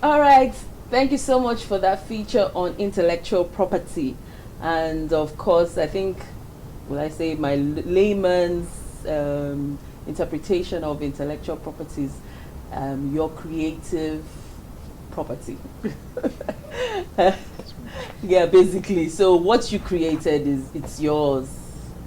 All right. Thank you so much for that feature on intellectual property. And of course, I think, will I say, my layman's interpretation of intellectual properties, your creative property. Yeah, basically. So what you created it's yours.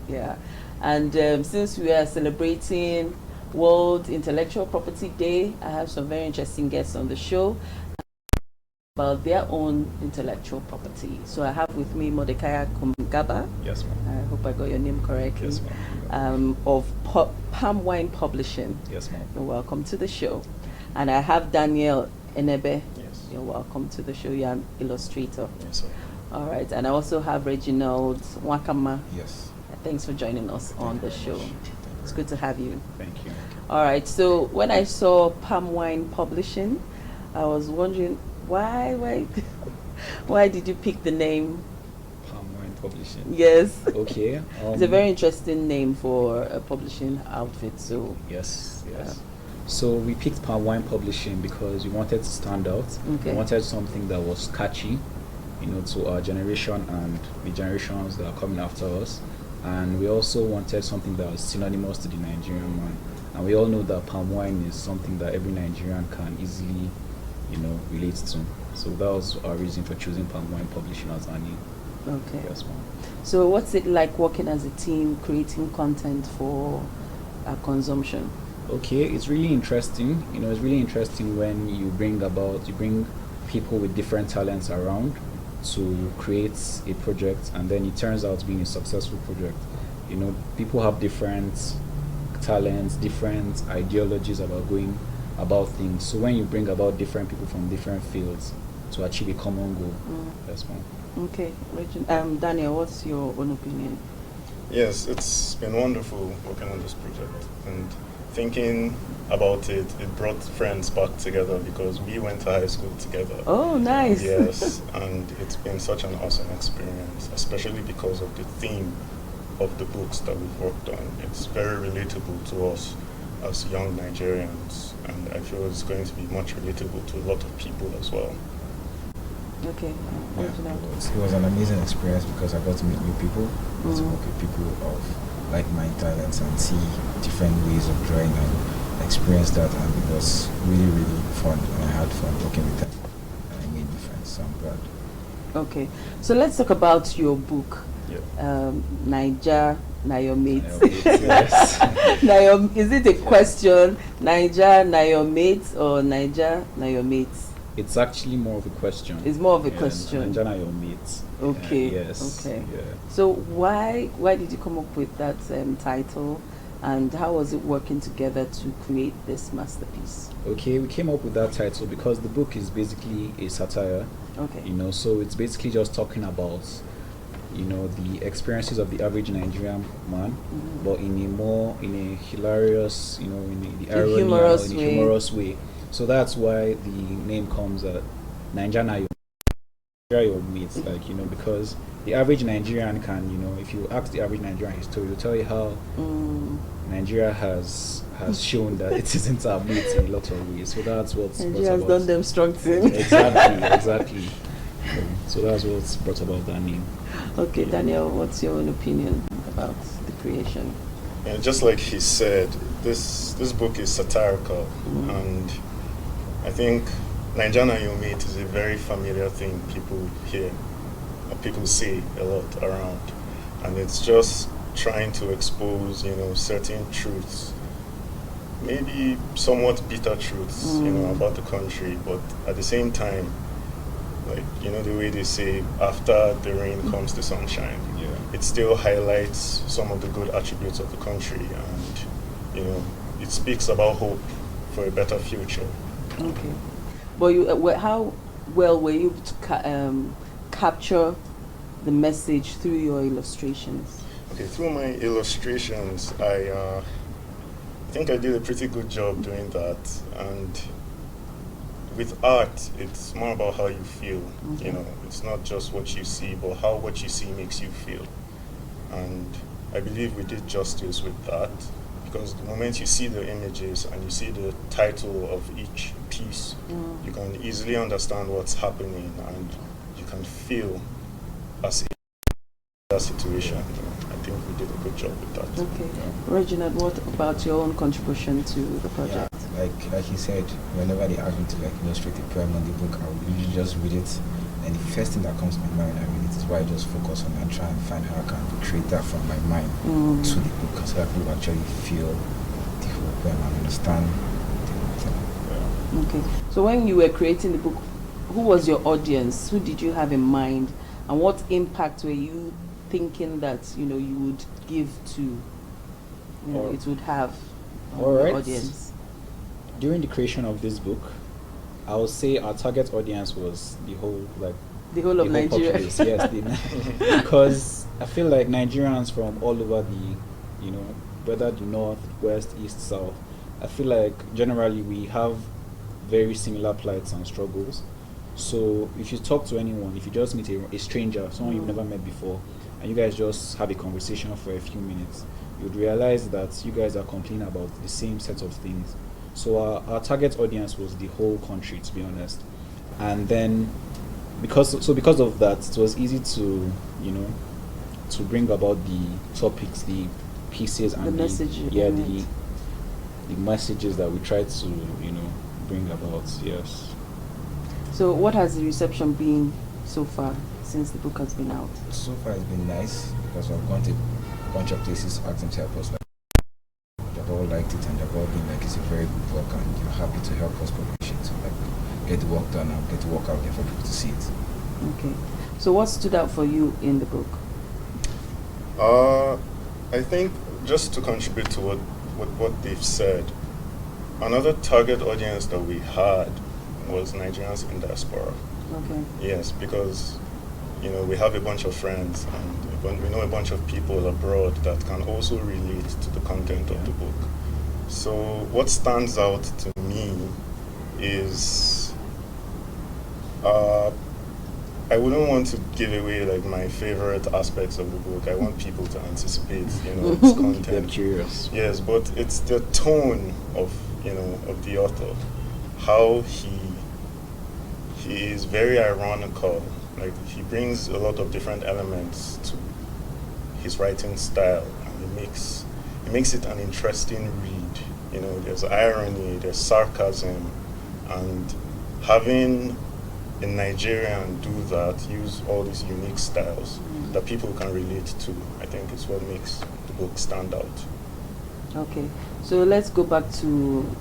Yeah. And since we are celebrating World Intellectual Property Day, I have some very interesting guests on the show about their own intellectual property. So I have with me Mordecai Kungaba. Yes, ma'am. I hope I got your name correctly. Yes, ma'am. Of Palm Wine Publishing. Yes, ma'am. You're welcome to the show. And I have Daniel Enebe. Yes. You're welcome to the show. You're an illustrator. Yes, sir. All right. And I also have Reginald Wakama. Yes. Thanks for joining us on the show. It's good to have you. Thank you. All right. So when I saw Palm Wine Publishing, I was wondering why why did you pick the name? Palm Wine Publishing. Yes. Okay. It's a very interesting name for a publishing outfit. So Yes. So we picked Palm Wine Publishing because we wanted to stand out. Okay. We wanted something that was catchy, to our generation and the generations that are coming after us. And we also wanted something that was synonymous to the Nigerian man. And we all know that palm wine is something that every Nigerian can easily, relate to. So that was our reason for choosing Palm Wine Publishing as our name. okay. Yes, ma'am. So what's it like working as a team, creating content for consumption? Okay, it's really interesting. It's really interesting when you bring people with different talents around to create a project, and then it turns out being a successful project. People have different talents, different ideologies about going about things. So when you bring about different people from different fields to achieve a common goal, that's one. Okay, Daniel, what's your own opinion? Yes, it's been wonderful working on this project, and thinking about it brought friends back together because we went to high school together. Oh, nice. Yes, and it's been such an awesome experience, especially because of the theme of the books that we've worked on. It's very relatable to us as young Nigerians, and I feel it's going to be much relatable to a lot of people as well. Okay. Yeah, it was an amazing experience because I got to meet new people, got to work with people of like-minded talents and see different ways of drawing and experience that, and it was really, really fun, and I had fun working with them, and I made new friends, so I'm glad. Okay, so let's talk about your book. Yeah. Naija, na your mate. Yes. Is it a question? Naija, na your mate, or Naija, na your mates? It's actually more of a question. It's more of a question. Naija na your mates. Okay. Yes. Okay. Yeah. So why did you come up with that title, and how was it working together to create this masterpiece? Okay, we came up with that title because the book is basically a satire. Okay. So it's basically just talking about, the experiences of the average Nigerian man, but in a hilarious, in the irony, humorous in a humorous way. So that's why the name comes at Naija na your mates, because the average Nigerian can, if you ask the average Nigerian his story, he'll tell you how Nigeria has shown that it isn't our mates in a lot of ways. So that's what's Nigeria has done them strong things. Exactly. So that's what's brought about that name. Okay, Daniel, what's your own opinion about the creation? Yeah, just like he said, this book is satirical, and I think Naija na your mate is a very familiar thing people hear, people say a lot around, and it's just trying to expose, certain truths, maybe somewhat bitter truths, about the country, but at the same time, like, the way they say, after the rain comes the sunshine. Yeah. It still highlights some of the good attributes of the country, and, it speaks about hope for a better future. Okay. But how well were you able to capture the message through your illustrations? Okay, through my illustrations, I think I did a pretty good job doing that. And with art, it's more about how you feel. It's not just what you see, but how what you see makes you feel. And I believe we did justice with that, because the moment you see the images and you see the title of each piece, you can easily understand what's happening and you can feel as in that situation. I think we did a good job with that. Okay. Reginald, what about your own contribution to the project? Yeah, like he said, whenever they ask me to like illustrate a poem on the book, I will usually just read it, and the first thing that comes to my mind, I read it. Is why I just focus on and try and find how I can create that from my mind to the book, so that people actually feel the whole poem and understand the whole thing. Yeah. Okay. So when you were creating the book, who was your audience? Who did you have in mind, and what impact were you thinking that you would give to it would have on All the right. audience? During the creation of this book, I would say our target audience was the whole The whole of Nigeria. populace. Yes, because I feel like Nigerians from all over whether the north, west, east, south, I feel like generally we have very similar plights and struggles. So if you talk to anyone, if you just meet a stranger, someone you've never met before, and you guys just have a conversation for a few minutes, you'd realize that you guys are complaining about the same set of things. So our target audience was the whole country, to be honest. And then because of that, it was easy to to bring about the topics, the pieces, and The message. the messages that we try to bring about. Yes. So what has the reception been so far since the book has been out? So far it's been nice because I've gone to a bunch of places to ask them to help us. They've all liked it and they've all been like, it's a very good book and you're happy to help us publish it, to get the work done and get the work out there for people to see it. Okay. So what stood out for you in the book? I think just to contribute to what they've said, another target audience that we had was Nigerians in diaspora. Okay. Yes, because we have a bunch of friends and we know a bunch of people abroad that can also relate to the content of the book. So what stands out to me is I wouldn't want to give away like my favorite aspects of the book. I want people to anticipate, its content. They're curious. Yes, but it's the tone of of the author, how he is very ironical. Like he brings a lot of different elements to his writing style, and it makes it an interesting read. There's irony, there's sarcasm, and having a Nigerian do that, use all these unique styles that people can relate to, I think is what makes the book stand out. Okay. So let's go back to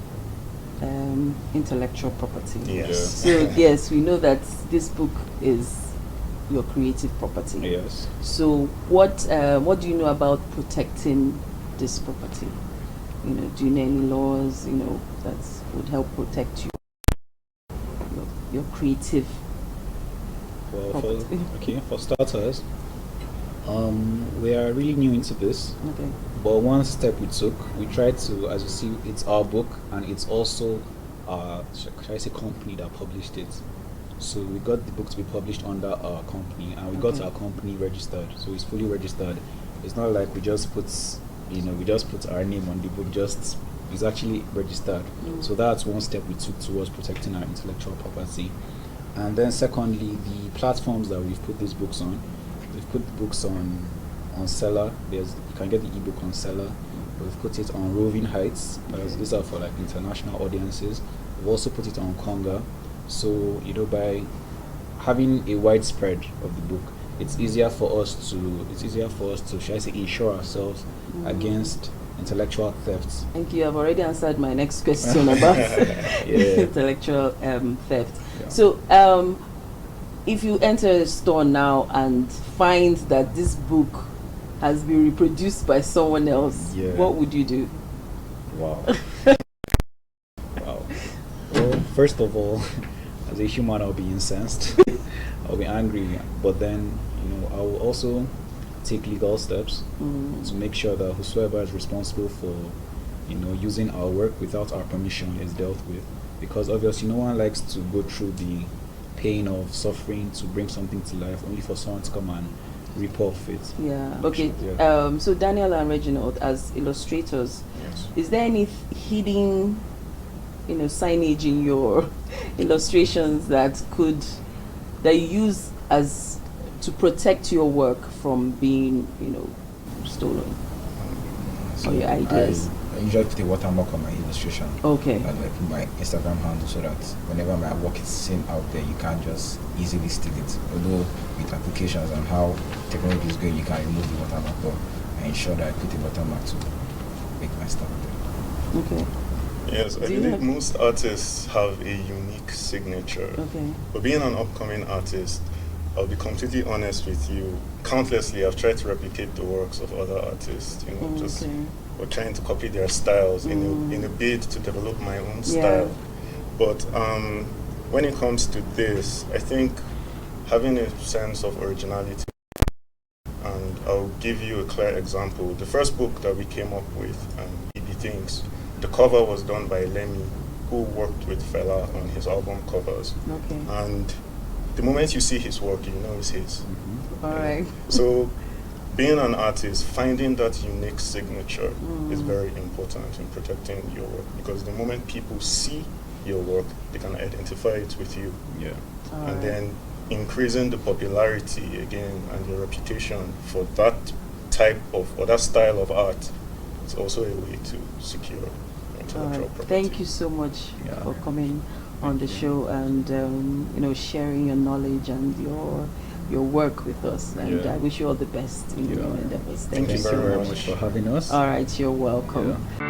intellectual property. Yes. So yes, we know that this book is your creative property. Yes. So what do you know about protecting this property? Do you know any laws that would help protect your creative property? For starters, we are really new into this. Okay. But one step we took, we tried to, as you see, it's our book and it's also should I say company that published it. So we got the book to be published under our company and we got our company registered. So it's fully registered. It's not like we just put our name on the book, it's actually registered. So that's one step we took towards protecting our intellectual property. And then secondly, the platforms that we've put these books on, we've put the books on Seller. You can get the ebook on Seller. We've put it on Roving Heights. These are for like international audiences. We've also put it on Conga. So by having a widespread of the book, it's easier for us to should I say insure ourselves against intellectual thefts. Thank you. I've already answered my next question about intellectual theft. Yeah. So if you enter a store now and find that this book has been reproduced by someone else, what would you do? Wow. Wow. Well, first of all, as a human, I'll be incensed. I'll be angry. But then, I will also take legal steps to make sure that whosoever is responsible for, using our work without our permission is dealt with. Because obviously, no one likes to go through the pain of suffering to bring something to life only for someone to come and rip off it. Yeah. Okay. Yeah. So Daniel and Reginald, as illustrators, Yes. is there any hidden, signage in your illustrations that you use as to protect your work from being, stolen? So Or your ideas? I usually put a watermark on my illustration. Okay. And like my Instagram handle, so that whenever my work is seen out there, you can't just easily steal it. Although with applications and how technology is going, you can remove the watermark, but I ensure that I put a watermark to make my stuff there. Okay. Yes, I Do you believe have- most artists have a unique signature. Okay. But being an upcoming artist, I'll be completely honest with you. Countlessly, I've tried to replicate the works of other artists. Just Okay. or trying to copy their styles Mm. in a bid to develop my own Yeah. style. But when it comes to this, I think having a sense of originality. And I'll give you a clear example. The first book that we came up with, EB Things, the cover was done by Lemmy, who worked with Fela on his album covers. Okay. And the moment you see his work, you know it's his. All right. So being an artist, finding that unique signature is Mm. very important in protecting your work, because the moment people see your work, they can identify it with you. Yeah. All And right. then increasing the popularity again and your reputation for that type of or that style of art is also a way to secure All intellectual right. property. Thank you so much Yeah. for coming on the show and sharing your knowledge and your work with us. And Yeah. I wish you all the best in your Yeah. endeavors. Thank you Thank you very so much. much. For having us. All right, you're welcome. Yeah.